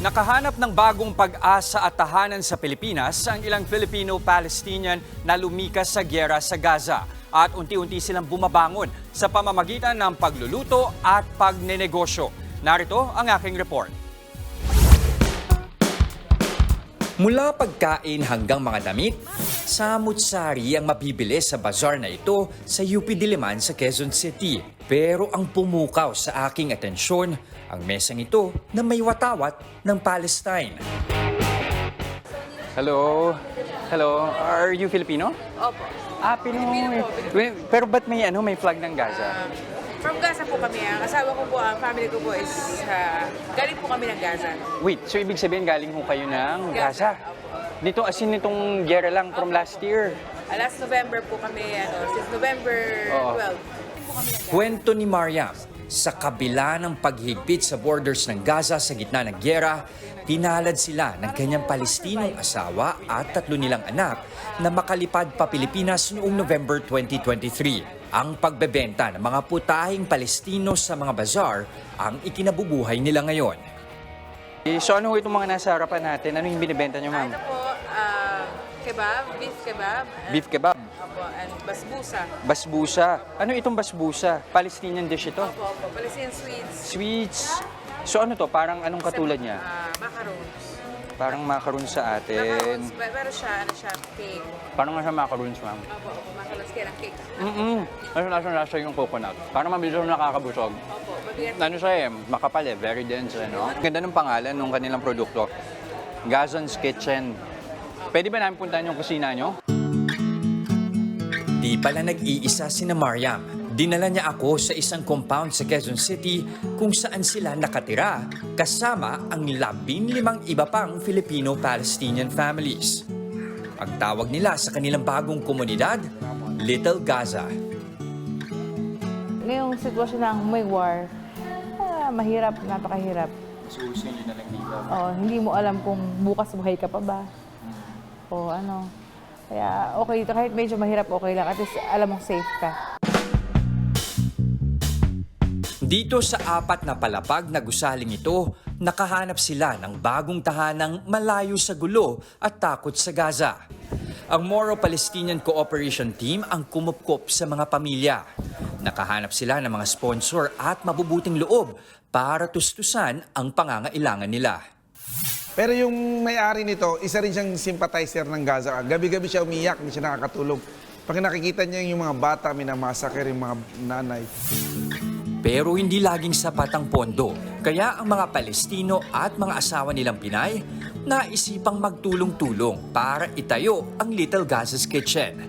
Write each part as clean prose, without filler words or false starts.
Nakahanap ng bagong pag-asa at tahanan sa Pilipinas ang ilang Filipino-Palestinian na lumikas sa giyera sa Gaza at unti-unti silang bumabangon sa pamamagitan ng pagluluto at pagnenegosyo. Narito ang aking report. Mula pagkain hanggang mga damit, samut-sari ang mabibili sa bazaar na ito sa UP Diliman sa Quezon City. Pero ang pumukaw sa aking atensyon, ang mesang ito na may watawat ng Palestine. Hello. Hello. Are you Filipino? Opo. Pinoy. Pero ba't may flag ng Gaza? From Gaza po kami. Ang asawa ko po, ang family ko po is galing po kami ng Gaza. Wait, so ibig sabihin galing ho kayo ng Gaza? Opo. Nito as in nitong giyera lang from last year. Last November po kami, since November 12. Kwento ni Mariam, sa kabila ng paghigpit sa borders ng Gaza sa gitna ng giyera, pinalad sila ng kanyang Palestinong asawa at 3 nilang anak na makalipad pa Pilipinas noong November 2023. Ang pagbebenta ng mga putahing Palestino sa mga bazaar ang ikinabubuhay nila ngayon. So ano itong mga nasa harapan natin? Ano yung binibenta niyo, ma'am? Ito po, kebab, beef kebab. Beef kebab. Opo, and basbusa. Basbusa. Ano itong basbusa? Palestinian dish ito? Opo, Palestinian sweets. Sweets. So ano to? Parang anong katulad niya? Macarons. Parang macaroon sa atin. Macarons, pero siya, cake. Parang nasa macaroons, ma'am. Opo, macarons kaya ng cake. Nasa yung coconut. Parang mabilis yung nakakabusog. Opo, mabigat. Ano siya makapal very dense, no? Ganda ng pangalan ng kanilang produkto. Gazon's Kitchen. Pwede ba namin puntahan yung kusina nyo? Di pala nag-iisa sina Mariam. Dinala niya ako sa isang compound sa Quezon City kung saan sila nakatira kasama ang 15 iba pang Filipino-Palestinian families. Ang tawag nila sa kanilang bagong komunidad, Little Gaza. Ngayong sitwasyon ng may war, mahirap, napakahirap. So, gusto nyo na lang dito? Hindi mo alam kung bukas buhay ka pa ba. O ano. Kaya okay dito, kahit medyo mahirap, okay lang. At least alam mong safe ka. Dito sa 4 na palapag na gusaling ito, nakahanap sila ng bagong tahanang malayo sa gulo at takot sa Gaza. Ang Moro-Palestinian Cooperation Team ang kumupkop sa mga pamilya. Nakahanap sila ng mga sponsor at mabubuting loob para tustusan ang pangangailangan nila. Pero yung may-ari nito, isa rin siyang sympathizer ng Gaza. Gabi-gabi siya umiyak, hindi siya nakakatulog. Pag nakikita niya yung mga bata, minamassacre yung mga nanay. Pero hindi laging sapat ang pondo. Kaya ang mga Palestino at mga asawa nilang Pinay naisipang magtulong-tulong para itayo ang Little Gaza's Kitchen.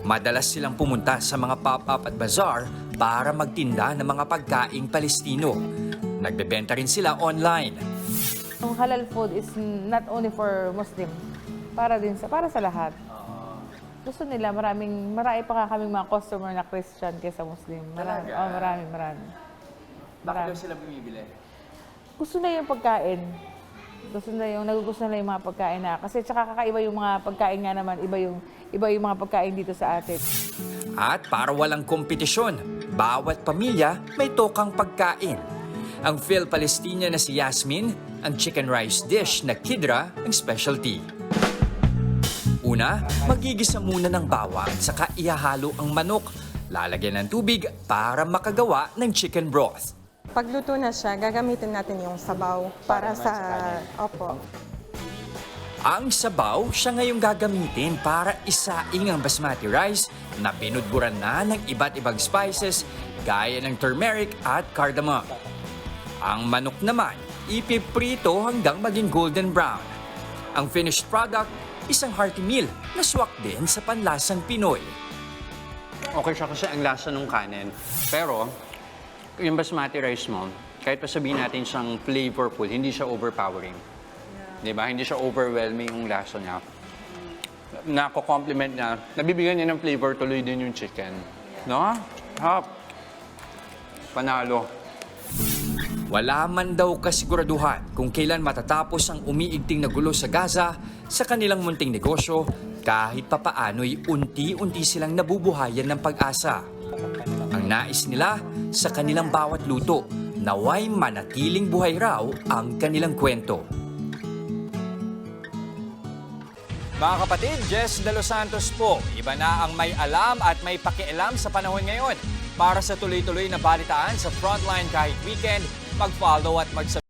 Madalas silang pumunta sa mga pop-up at bazaar para magtinda ng mga pagkaing Palestino. Nagbebenta rin sila online. Yung halal food is not only for Muslim, para sa lahat. Gusto nila, marami pa nga kaming mga customer na Christian kaysa Muslim. Marami. Bakit daw sila bumibili? Gusto na yung pagkain. Nagugustuhan nila yung mga pagkain na. Kasi tsaka kakaiba yung mga pagkain nga naman, iba yung mga pagkain dito sa atin. At para walang kompetisyon, bawat pamilya may tokang pagkain. Ang Phil-Palestinian na si Yasmin, ang chicken rice dish na Kidra ang specialty. Una, magigisa muna ng bawang saka ihahalo ang manok. Lalagyan ng tubig para makagawa ng chicken broth. Pagluto na siya, gagamitin natin yung sabaw para sa... Opo. Ang sabaw siya ngayong gagamitin para isaing ang basmati rice na binudburan na ng iba't ibang spices gaya ng turmeric at cardamom. Ang manok naman, ipiprito hanggang maging golden brown. Ang finished product, isang hearty meal na swak din sa panlasang Pinoy. Okay siya kasi ang lasa ng kanin. Pero, yung basmati rice mo, kahit pa sabihin natin siyang flavorful, hindi siya overpowering. Diba? Hindi siya overwhelming yung lasa niya. Nako-complement niya. Nabibigyan niya ng flavor, tuloy din yung chicken. No? Hap. Panalo. Wala man daw kasiguraduhan kung kailan matatapos ang umiigting na gulo sa Gaza sa kanilang munting negosyo, kahit papaano'y unti-unti silang nabubuhayan ng pag-asa. Ang nais nila sa kanilang bawat luto, naway manatiling buhay raw ang kanilang kwento. Mga kapatid, Jess De Los Santos po. Iba na ang may alam at may pakialam sa panahon ngayon. Para sa tuloy-tuloy na balitaan sa Frontline kahit weekend, mag-follow at mag-subscribe